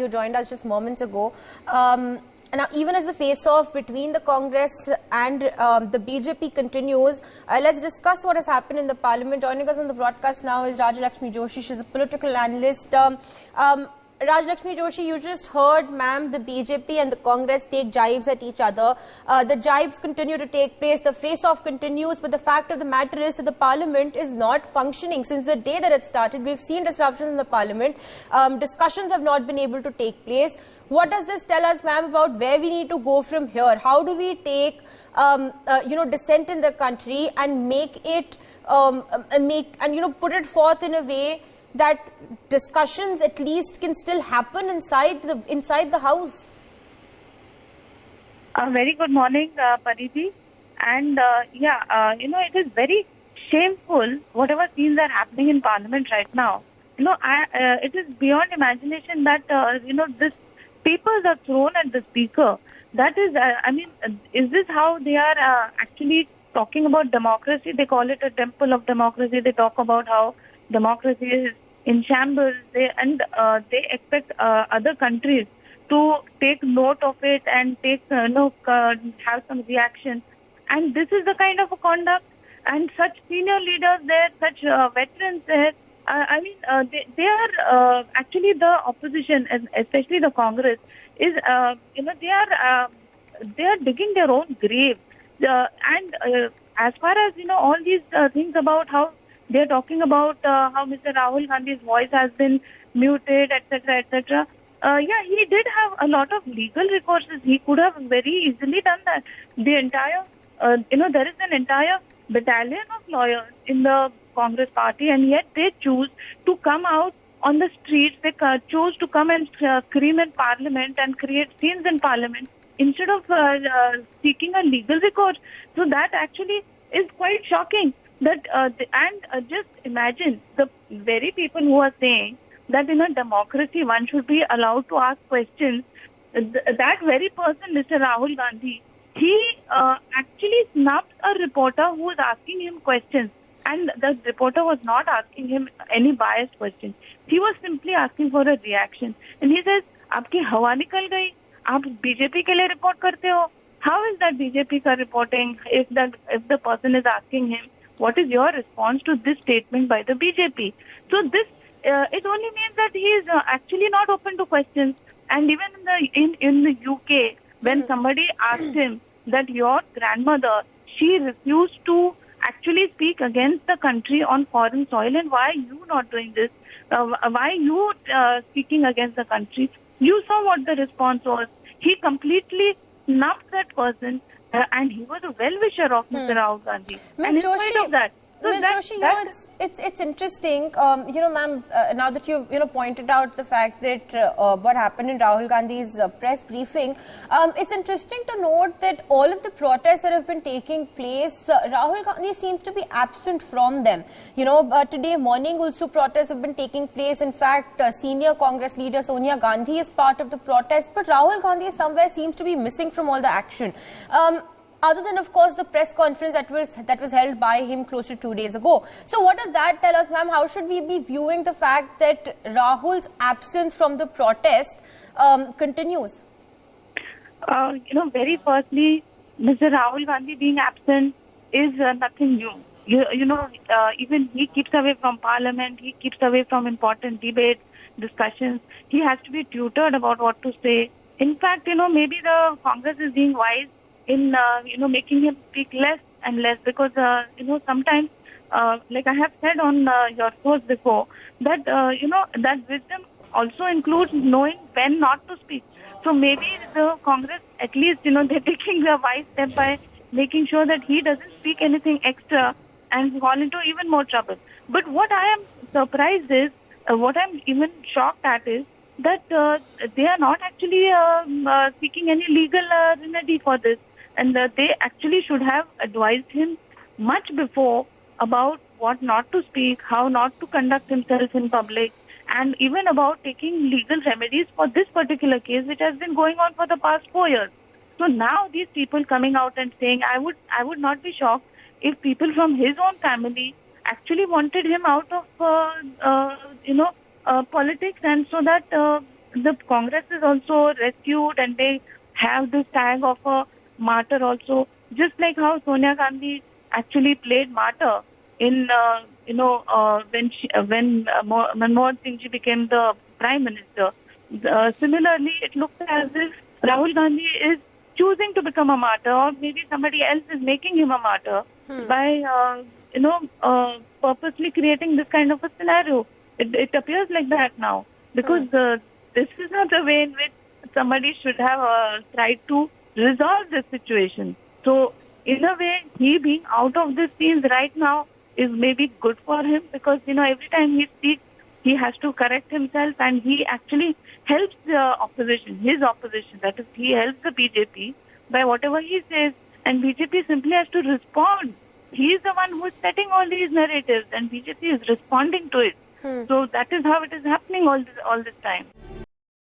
who joined us just moments ago. Now, even as the face-off between the Congress and the BJP continues, let's discuss what has happened in the Parliament. Joining us on the broadcast now is Rajalakshmi Joshi. She's a political analyst. Rajalakshmi Joshi, you just heard, ma'am, the BJP and the Congress take jibes at each other. The jibes continue to take place. The face-off continues. But the fact of the matter is that the Parliament is not functioning. Since the day that it started, we've seen disruptions in the Parliament. Discussions have not been able to take place. What does this tell us, ma'am, about where we need to go from here? How do we take, dissent in the country and make it, put it forth in a way that discussions at least can still happen inside the house? Very good morning, Pariti. And it is very shameful whatever scenes are happening in Parliament right now. It is beyond imagination that this papers are thrown at the speaker. That is, is this how they are actually talking about democracy? They call it a temple of democracy. They talk about how democracy is in shambles. They expect other countries to take note of it and have some reaction. And this is the kind of a conduct. And such senior leaders there, such veterans there. They are actually the opposition, especially the Congress, is they are digging their own grave. As far as all these things about how they are talking about how Mr. Rahul Gandhi's voice has been muted, etc., etc. He did have a lot of legal recourses. He could have very easily done that. The entire, there is an entire battalion of lawyers in the Congress party, and yet they choose to come out on the streets. They choose to come and scream in Parliament and create scenes in Parliament instead of seeking a legal recourse. So that actually is quite shocking. Just imagine the very people who are saying that in a democracy one should be allowed to ask questions. That very person, Mr. Rahul Gandhi, he actually snubbed a reporter who was asking him questions. And the reporter was not asking him any biased questions. He was simply asking for a reaction. And he says, "Aapki hawa nikal gayi. Aap BJP ke liye report karte ho." How is that BJP ka reporting if the person is asking him, what is your response to this statement by the BJP? So this, it only means that he is actually not open to questions. And even in the UK, when somebody asked him that your grandmother, she refused to actually speak against the country on foreign soil, and why are you not doing this? Why are you speaking against the country? You saw what the response was. He completely snubbed that person, and he was a well-wisher of Mr. Rahul Gandhi. Ms. And in Joshi, spite of that, Ms. Joshi, it's interesting, ma'am, now that you've, pointed out the fact that what happened in Rahul Gandhi's press briefing, it's interesting to note that all of the protests that have been taking place, Rahul Gandhi seems to be absent from them. Today morning also protests have been taking place. In fact, senior Congress leader Sonia Gandhi is part of the protest, but Rahul Gandhi somewhere seems to be missing from all the action. Other than, of course, the press conference that was held by him close to 2 days ago. So what does that tell us, ma'am? How should we be viewing the fact that Rahul's absence from the protest continues? Very firstly, Mr. Rahul Gandhi being absent is nothing new. Even he keeps away from Parliament. He keeps away from important debates, discussions. He has to be tutored about what to say. In fact, maybe the Congress is being wise in making him speak less and less, because sometimes like I have said on your shows before, that that wisdom also includes knowing when not to speak. So maybe the Congress, at least they're taking a wise step by making sure that he doesn't speak anything extra and fall into even more trouble. But what I am surprised is, what I'm even shocked at is that they are not actually seeking any legal remedy for this. And they actually should have advised him much before about what not to speak, how not to conduct himself in public, and even about taking legal remedies for this particular case, which has been going on for the past 4 years. So now these people coming out and saying, I would not be shocked if people from his own family actually wanted him out of, politics, and so that the Congress is also rescued and they have this tag of a martyr also, just like how Sonia Gandhi actually played martyr in when Manmohan Singh ji became the Prime Minister. Similarly, it looks as if Rahul Gandhi is choosing to become a martyr, or maybe somebody else is making him a martyr by purposely creating this kind of a scenario. It appears like that now, because this is not the way in which somebody should have tried to resolve this situation. So, in a way, he being out of the scenes right now is maybe good for him, because every time he speaks, he has to correct himself, and he actually helps the opposition, his opposition. That is, he helps the BJP by whatever he says, and BJP simply has to respond. He is the one who is setting all these narratives, and BJP is responding to it. So that is how it is happening all this time.